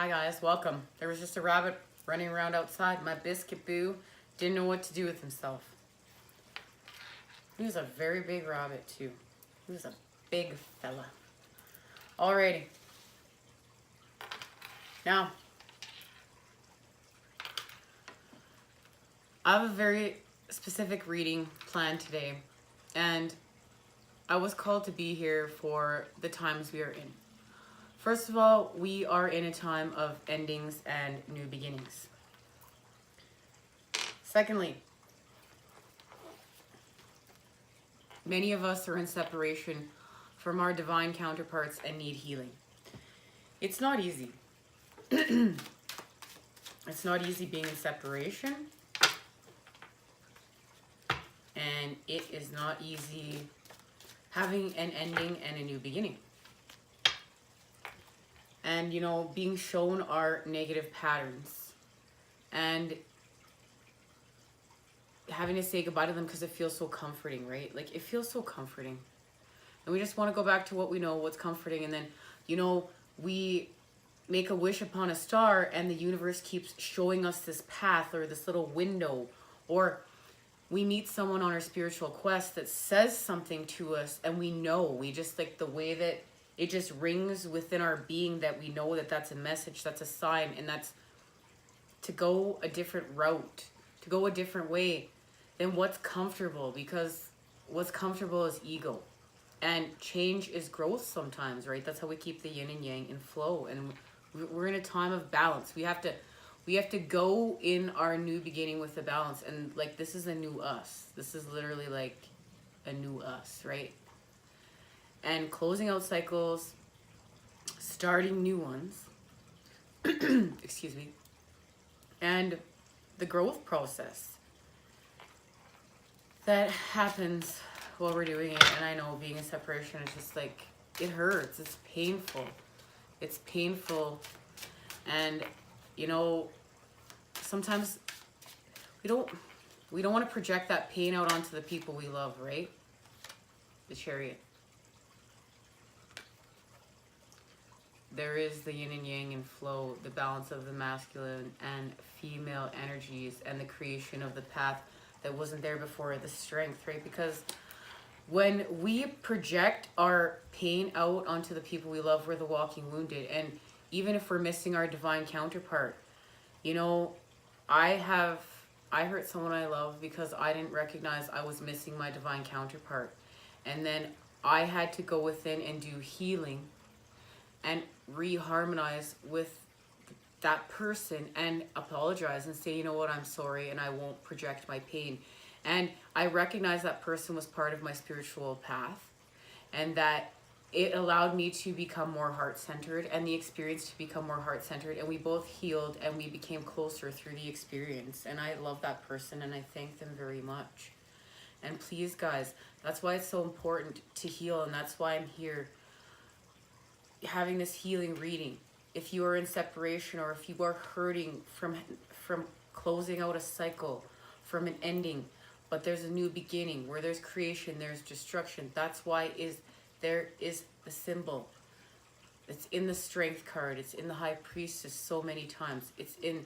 Hi guys, welcome. There was just a rabbit running around outside. My biscuit boo didn't know what to do with himself. He was a very big rabbit too. He was a big fella. Alrighty. Now, I have a very specific reading planned today, and I was called to be here for the times we are in. First of all, we are in a time of endings and new beginnings. Secondly, many of us are in separation from our divine counterparts and need healing. It's not easy. It's not easy being in separation. And it is not easy having an ending and a new beginning. And, you know, being shown our negative patterns and having to say goodbye to them because it feels so comforting, right? Like, it feels so comforting. And we just want to go back to what we know, what's comforting. And then, you know, we make a wish upon a star and the universe keeps showing us this path or this little window. Or we meet someone on our spiritual quest that says something to us and we know, we just like the way that it just rings within our being that we know that that's a message, that's a sign, and that's to go a different route, to go a different way than what's comfortable, because what's comfortable is ego. And change is growth sometimes, right? That's how we keep the yin and yang in flow. And we're in a time of balance. We have to go in our new beginning with the balance. And like, this is a new us. This is literally like a new us, right? And closing out cycles, starting new ones, excuse me, and the growth process that happens while we're doing it. And I know being in separation is just like, it hurts, it's painful. It's painful. And, you know, sometimes we don't want to project that pain out onto the people we love, right? The Chariot. There is the yin and yang and flow, the balance of the masculine and female energies, and the creation of the path that wasn't there before, the strength, right? Because when we project our pain out onto the people we love, we're the walking wounded. And even if we're missing our divine counterpart, you know, I hurt someone I love because I didn't recognize I was missing my divine counterpart. And then I had to go within and do healing and reharmonize with that person and apologize and say, you know what, I'm sorry, and I won't project my pain. And I recognize that person was part of my spiritual path, and that it allowed me to become more heart-centered and the experience to become more heart-centered, and we both healed and we became closer through the experience. And I love that person and I thank them very much. And please guys, that's why it's so important to heal, and that's why I'm here having this healing reading. If you are in separation, or if you are hurting from closing out a cycle, from an ending, but there's a new beginning, where there's creation, there's destruction. That's why there is the symbol. It's in the Strength card. It's in the High Priestess so many times. It's in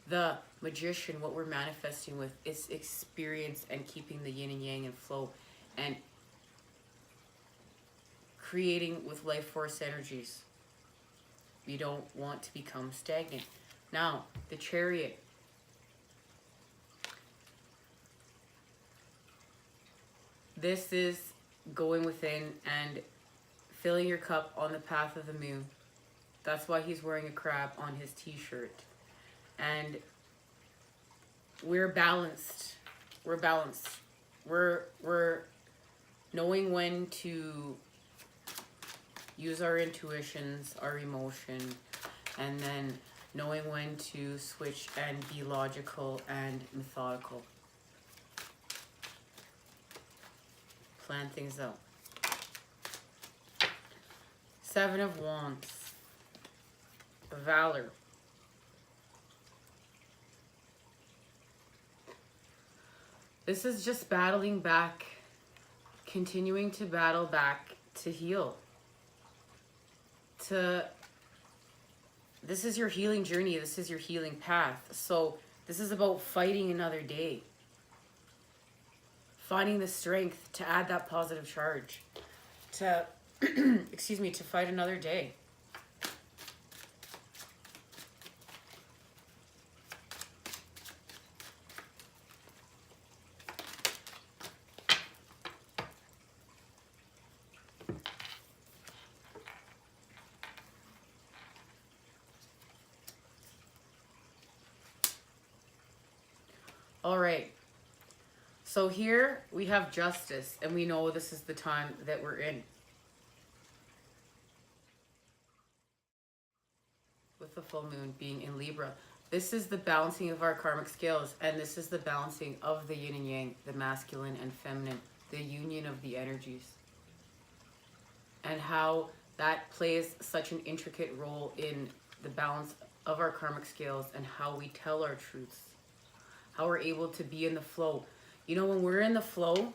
the Magician, what we're manifesting with. It's experience and keeping the yin and yang in flow, and creating with life force energies. We don't want to become stagnant. Now, the Chariot. This is going within and filling your cup on the path of the moon. That's why he's wearing a crab on his t-shirt. And we're balanced. We're balanced. We're knowing when to use our intuitions, our emotion, and then knowing when to switch and be logical and methodical. Plan things out. Seven of Wands. Valor. This is just battling back, continuing to battle back to heal. To this is your healing journey. This is your healing path. So this is about fighting another day. Finding the strength to add that positive charge. To, excuse me, to fight another day. All right. So here we have justice, and we know this is the time that we're in. With the full moon being in Libra. This is the balancing of our karmic scales, and this is the balancing of the yin and yang, the masculine and feminine, the union of the energies. And how that plays such an intricate role in the balance of our karmic scales and how we tell our truths. How we're able to be in the flow. You know, when we're in the flow,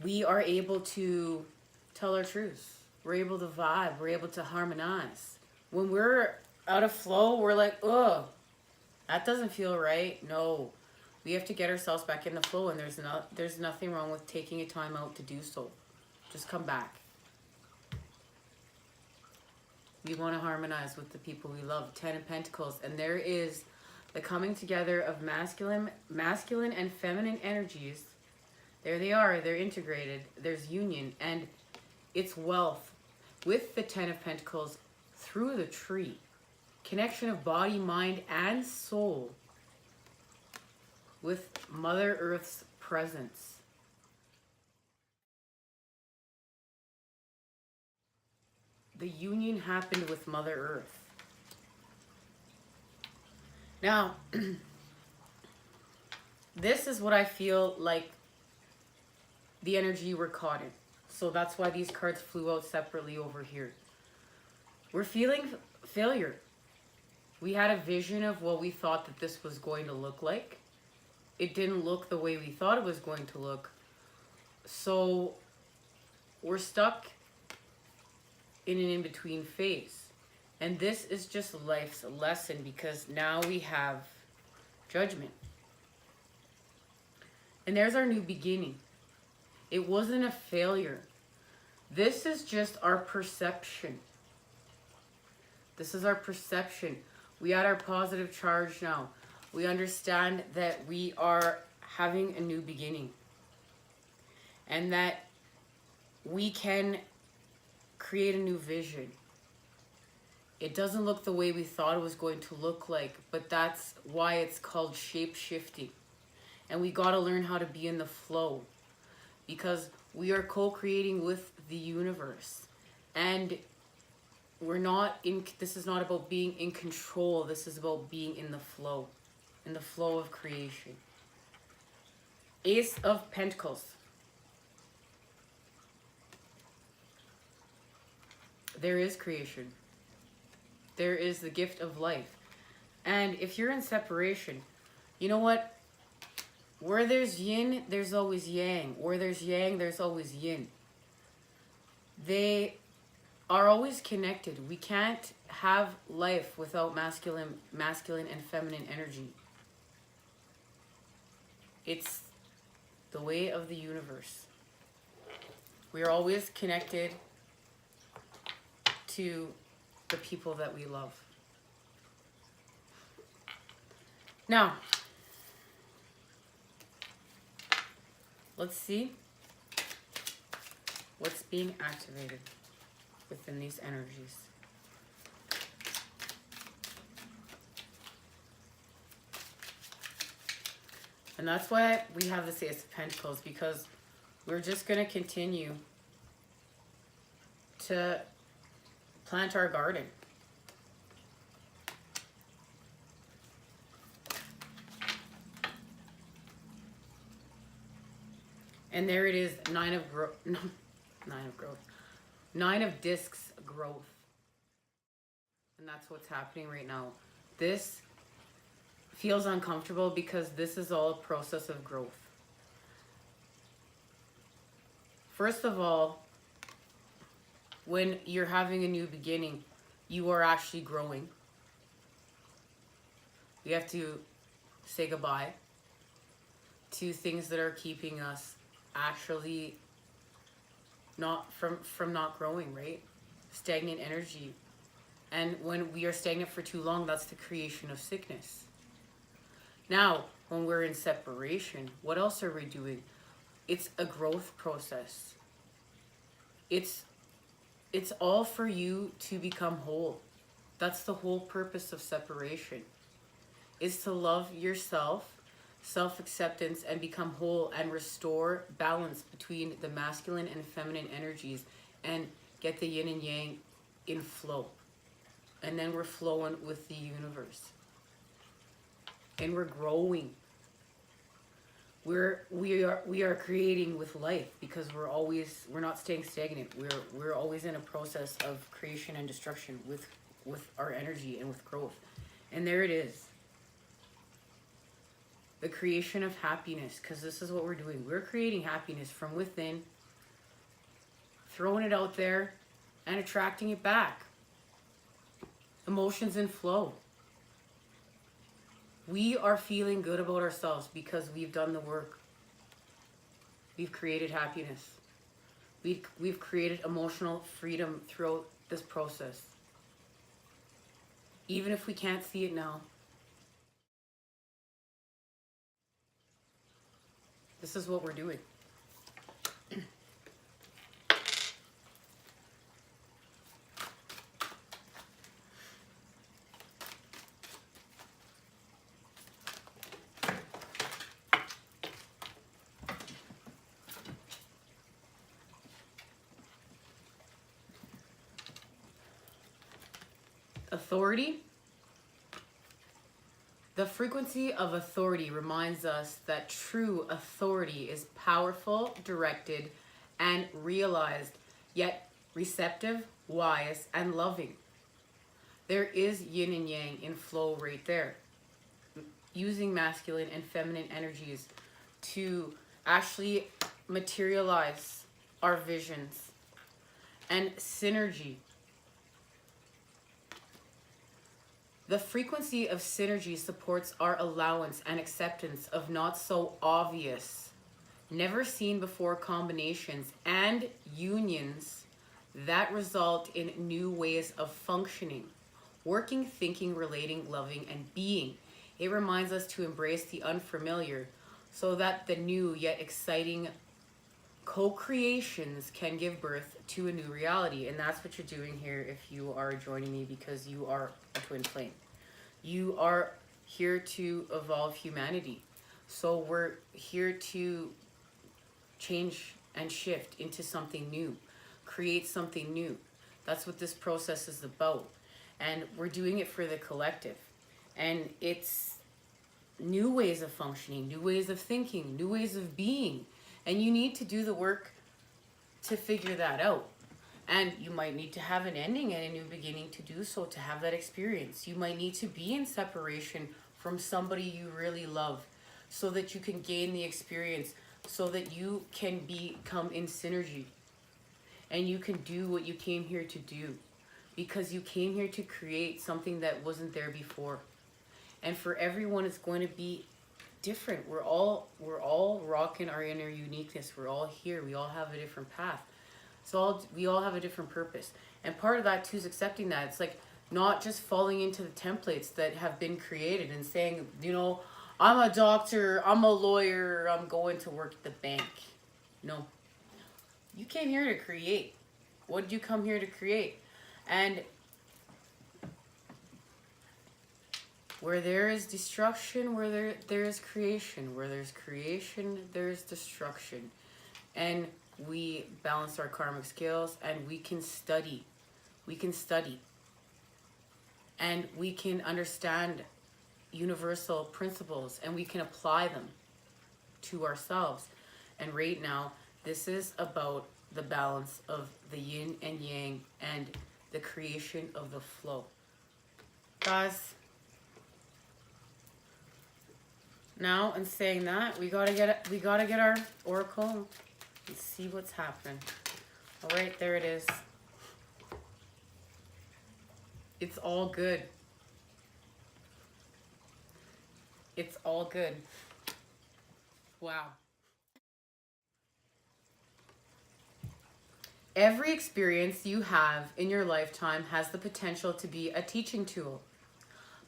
we are able to tell our truths. We're able to vibe. We're able to harmonize. When we're out of flow, we're like, ugh, that doesn't feel right. No, we have to get ourselves back in the flow, and there's nothing wrong with taking a time out to do so. Just come back. We want to harmonize with the people we love. 10 of Pentacles, and there is the coming together of masculine and feminine energies. There they are. They're integrated. There's union, and it's wealth with the 10 of Pentacles through the tree. Connection of body, mind, and soul with Mother Earth's presence. The union happened with Mother Earth. Now, this is what I feel like the energy we're caught in. So that's why these cards flew out separately over here. We're feeling failure. We had a vision of what we thought that this was going to look like. It didn't look the way we thought it was going to look. So we're stuck in an in-between phase. And this is just life's lesson, because now we have judgment. And there's our new beginning. It wasn't a failure. This is just our perception. This is our perception. We add our positive charge now. We understand that we are having a new beginning. And that we can create a new vision. It doesn't look the way we thought it was going to look like, but that's why it's called shape-shifting. And we got to learn how to be in the flow, because we are co-creating with the universe. And we're not in, this is not about being in control. This is about being in the flow of creation. Ace of Pentacles. There is creation. There is the gift of life. And if you're in separation, you know what? Where there's yin, there's always yang. Where there's yang, there's always yin. They are always connected. We can't have life without masculine and feminine energy. It's the way of the universe. We are always connected to the people that we love. Now, let's see what's being activated within these energies. And that's why we have this Ace of Pentacles, because we're just going to continue to plant our garden. And there it is, Nine of Discs growth. And that's what's happening right now. This feels uncomfortable because this is all a process of growth. First of all, when you're having a new beginning, you are actually growing. We have to say goodbye to things that are keeping us actually not from not growing, right? Stagnant energy. And when we are stagnant for too long, that's the creation of sickness. Now, when we're in separation, what else are we doing? It's a growth process. It's all for you to become whole. That's the whole purpose of separation. Is to love yourself, self-acceptance, and become whole and restore balance between the masculine and feminine energies and get the yin and yang in flow. And then we're flowing with the universe. And we're growing. We are creating with life, because we're not staying stagnant. We're always in a process of creation and destruction with our energy and with growth. And there it is. The creation of happiness, because this is what we're doing. We're creating happiness from within, throwing it out there, and attracting it back. Emotions in flow. We are feeling good about ourselves because we've done the work. We've created happiness. We've created emotional freedom throughout this process. Even if we can't see it now. This is what we're doing. Authority. The frequency of authority reminds us that true authority is powerful, directed, and realized, yet receptive, wise, and loving. There is yin and yang in flow right there. Using masculine and feminine energies to actually materialize our visions. And synergy. The frequency of synergy supports our allowance and acceptance of not so obvious, never seen before combinations and unions that result in new ways of functioning, working, thinking, relating, loving, and being. It reminds us to embrace the unfamiliar so that the new yet exciting co-creations can give birth to a new reality. And that's what you're doing here if you are joining me, because you are a twin flame. You are here to evolve humanity. So we're here to change and shift into something new, create something new. That's what this process is about. And we're doing it for the collective. And it's new ways of functioning, new ways of thinking, new ways of being. And you need to do the work to figure that out. And you might need to have an ending and a new beginning to do so, to have that experience. You might need to be in separation from somebody you really love so that you can gain the experience, so that you can become in synergy. And you can do what you came here to do, because you came here to create something that wasn't there before. And for everyone, it's going to be different. We're all rocking our inner uniqueness. We're all here. We all have a different path. So we all have a different purpose. And part of that too is accepting that. It's like not just falling into the templates that have been created and saying, you know, I'm a doctor, I'm a lawyer, I'm going to work at the bank. No. You came here to create. What did you come here to create? And where there is destruction, where there is creation. Where there's creation, there's destruction. And we balance our karmic scales, and we can study. We can study. And we can understand universal principles, and we can apply them to ourselves. And right now, this is about the balance of the yin and yang and the creation of the flow. Guys, now in saying that, we gotta get our oracle and see what's happening. All right, there it is. It's all good. It's all good. Wow. Every experience you have in your lifetime has the potential to be a teaching tool.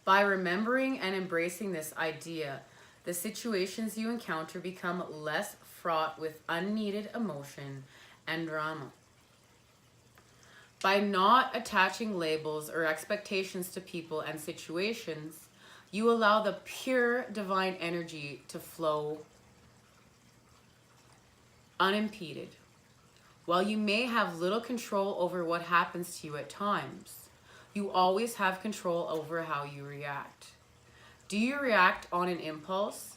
By remembering and embracing this idea, the situations you encounter become less fraught with unneeded emotion and drama. By not attaching labels or expectations to people and situations, you allow the pure divine energy to flow unimpeded. While you may have little control over what happens to you at times, you always have control over how you react. Do you react on an impulse?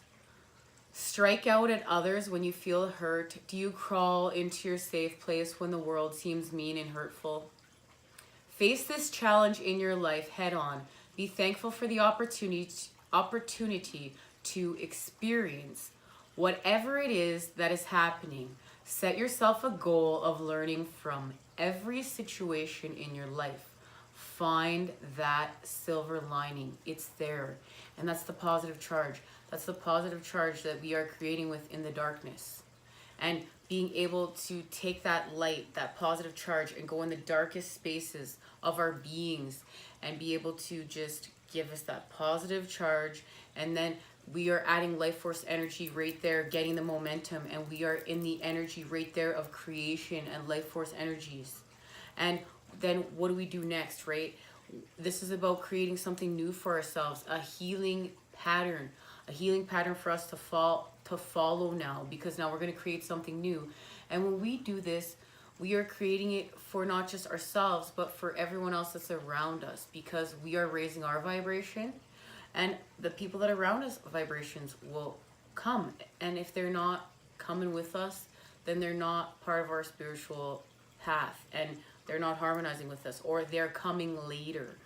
Strike out at others when you feel hurt? Do you crawl into your safe place when the world seems mean and hurtful? Face this challenge in your life head on. Be thankful for the opportunity to experience whatever it is that is happening. Set yourself a goal of learning from every situation in your life. Find that silver lining. It's there. And that's the positive charge. That's the positive charge that we are creating within the darkness. And being able to take that light, that positive charge, and go in the darkest spaces of our beings and be able to just give us that positive charge. And then we are adding life force energy right there, getting the momentum, and we are in the energy right there of creation and life force energies. And then what do we do next, right? This is about creating something new for ourselves, a healing pattern for us to follow now, because now we're going to create something new. And when we do this, we are creating it for not just ourselves, but for everyone else that's around us, because we are raising our vibration, and the people that are around us vibrations will come. And if they're not coming with us, then they're not part of our spiritual path, and they're not harmonizing with us, or they're coming later.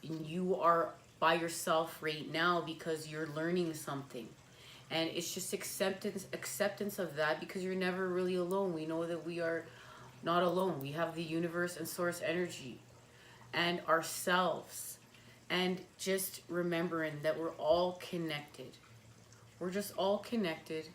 And you are by yourself right now because you're learning something. And it's just acceptance of that, because you're never really alone. We know that we are not alone. We have the universe and source energy and ourselves. And just remembering that we're all connected. We're just all connected,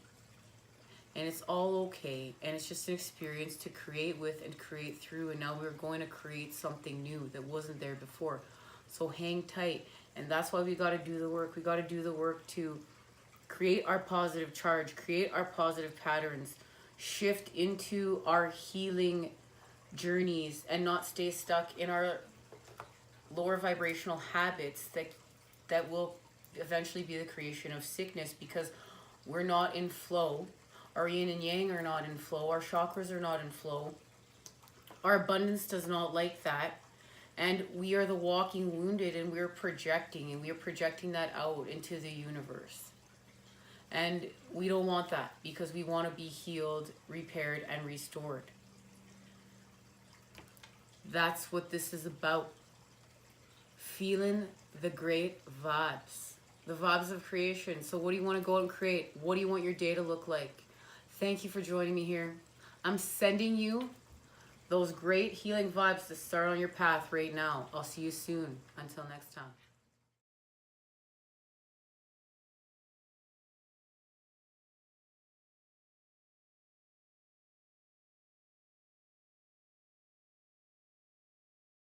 and it's all okay. And it's just an experience to create with and create through. And now we're going to create something new that wasn't there before. So hang tight. And that's why we got to do the work. We got to do the work to create our positive charge, create our positive patterns, shift into our healing journeys, and not stay stuck in our lower vibrational habits that will eventually be the creation of sickness, because we're not in flow. Our yin and yang are not in flow. Our chakras are not in flow. Our abundance does not like that. And we are the walking wounded, and we're projecting, and we are projecting that out into the universe. And we don't want that, because we want to be healed, repaired, and restored. That's what this is about. Feeling the great vibes. The vibes of creation. So what do you want to go out and create? What do you want your day to look like? Thank you for joining me here. I'm sending you those great healing vibes to start on your path right now. I'll see you soon. Until next time.